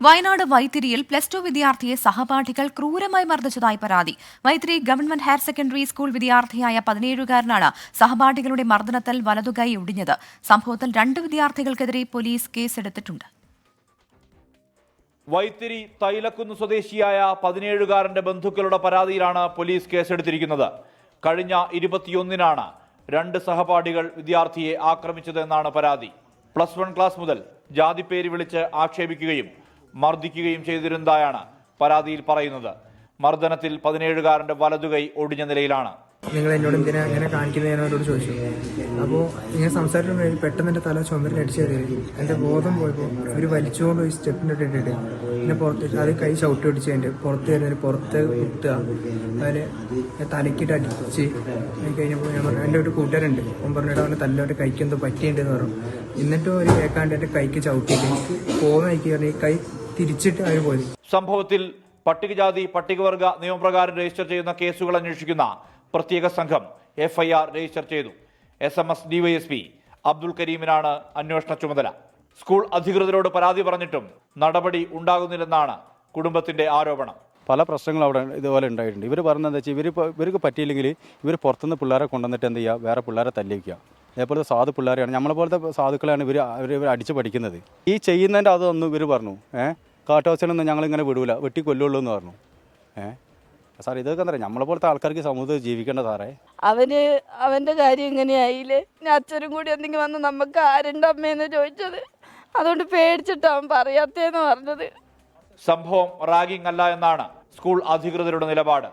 വയനാട് വൈത്തിരിയിൽ +2 വിദ്യാർത്ഥിയെ സഹപാഠികൾ ക്രൂരമായി മർദ്ദിച്ചതായി പരാതി. Vythiri government higher secondary school വിദ്യാർത്ഥിയായ 17-കാരനാണ് സഹപാഠികളുടെ മർദ്ദനത്തിൽ വലതുകൈ ഒടിഞ്ഞത്. സംഭവത്തിൽ 2 വിദ്യാർത്ഥികൾക്കെതിരെ പോലീസ് കേസെടുത്തിട്ടുണ്ട്. വൈത്തിരി തൈലക്കുന്ന് സ്വദേശിയായ 17-കാരന്റെ ബന്ധുക്കളുടെ പരാതിയിലാണ് പോലീസ് കേസെടുത്തിരിക്കുന്നത്. കഴിഞ്ഞ 21-നാണ് 2 സഹപാഠികൾ വിദ്യാർത്ഥിയെ ആക്രമിച്ചതെന്നാണ് പരാതി. +1 ക്ലാസ് മുതൽ ജാതിപ്പേര് വിളിച്ച് ആക്ഷേപിക്കുകയും മർദ്ദിക്കുകയും ചെയ്തിരുന്നതായാണ് പരാതിയിൽ പറയുന്നത്. മർദ്ദനത്തിൽ 17-കാരന്റെ വലതുകൈ ഒടിഞ്ഞ നിലയിലാണ്. നിങ്ങൾ എന്നോട് എന്തിനാ അങ്ങനെ കാണിക്കുന്നതിനോട് ചോദിച്ചു. അപ്പോൾ ഇങ്ങനെ സംസാരിക്കുമ്പോൾ പെട്ടെന്ന് എൻ്റെ തല ചുമരിലടിച്ച് കയറി എൻ്റെ ബോധം പോയപ്പോൾ ഇവർ വലിച്ചുകൊണ്ട് പോയി സ്റ്റെപ്പിൻ്റെ ഇട്ടിട്ട് പിന്നെ പുറത്ത് അത് കൈ ചവിട്ടി ഒടിച്ച് എൻ്റെ പുറത്ത് കയറി പുറത്ത് കുത്തുക, അതിന് തലക്കിട്ട് അടിച്ച് കഴിഞ്ഞപ്പോൾ ഞാൻ പറഞ്ഞു എൻ്റെ ഒരു കൂട്ടുകാരുണ്ട്, അവൻ പറഞ്ഞിട്ട് അവൻ്റെ തല്ലോട്ട് കൈക്ക് എന്തോ പറ്റിയിട്ടുണ്ടെന്ന് പറഞ്ഞു. എന്നിട്ടും അവർ കേൾക്കാണ്ട് എൻ്റെ കൈക്ക് ചവിട്ടിയിട്ട് പോകുന്ന കൈക്ക് പറഞ്ഞ് ഈ കൈ തിരിച്ചിട്ട് അവർ പോയി. സംഭവത്തിൽ പട്ടികജാതി പട്ടികവർഗ നിയമപ്രകാരം രജിസ്റ്റർ ചെയ്യുന്ന കേസുകൾ അന്വേഷിക്കുന്ന പ്രത്യേക സംഘം FIR രജിസ്റ്റർ ചെയ്തു. SMS DYSP അബ്ദുൽ കരീമിനാണ് അന്വേഷണ ചുമതല. സ്കൂൾ അധികൃതരോട് പരാതി പറഞ്ഞിട്ടും നടപടി ഉണ്ടാകുന്നില്ലെന്നാണ് കുടുംബത്തിന്റെ ആരോപണം. പല പ്രശ്നങ്ങളും അവിടെ ഇതുപോലെ ഉണ്ടായിട്ടുണ്ട്. ഇവർ പറഞ്ഞതെന്ന് വെച്ചാൽ ഇവർക്ക് പറ്റിയില്ലെങ്കിൽ ഇവർ പുറത്തുനിന്ന് പിള്ളേരെ കൊണ്ടുവന്നിട്ട് എന്ത് ചെയ്യുക, വേറെ പിള്ളേരെ തല്ലിക്കുക. അതേപോലെ സാധു പിള്ളേരെയാണ്, നമ്മളെ പോലത്തെ സാധുക്കളാണ് ഇവർ അടിച്ച് പഠിക്കുന്നത്. ഈ ചെയ്യുന്നതിൻ്റെ അതൊന്നും ഇവർ പറഞ്ഞു കാട്ടുവാസിനൊന്നും ഞങ്ങളിങ്ങനെ വിടൂല, വെട്ടി കൊല്ലുള്ളൂ എന്ന് പറഞ്ഞു. സാർ ഇതൊക്കെ എന്താ പറയുക, നമ്മളെ പോലത്തെ ആൾക്കാർക്ക് സമൂഹത്തിൽ ജീവിക്കേണ്ട സാറേ. അവൻ്റെ കാര്യം ഇങ്ങനെയായില്ലേ, ഞാൻ അച്ഛനും കൂടി എന്തെങ്കിലും വന്ന് നമുക്ക് ആരുണ്ട് അമ്മയെന്ന് ചോദിച്ചത്, അതുകൊണ്ട് പേടിച്ചിട്ട് അവൻ പറയാത്തേന്ന് പറഞ്ഞത്. സംഭവം റാഗിംഗ് അല്ല എന്നാണ് സ്കൂൾ അധികൃതരുടെ നിലപാട്.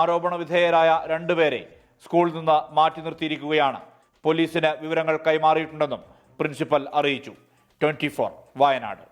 ആരോപണ വിധേയരായ 2 പേരെ സ്കൂളിൽ നിന്ന് മാറ്റി നിർത്തിയിരിക്കുകയാണ്. പോലീസിന് വിവരങ്ങൾ കൈമാറിയിട്ടുണ്ടെന്നും പ്രിൻസിപ്പൽ അറിയിച്ചു. 24 വയനാട്.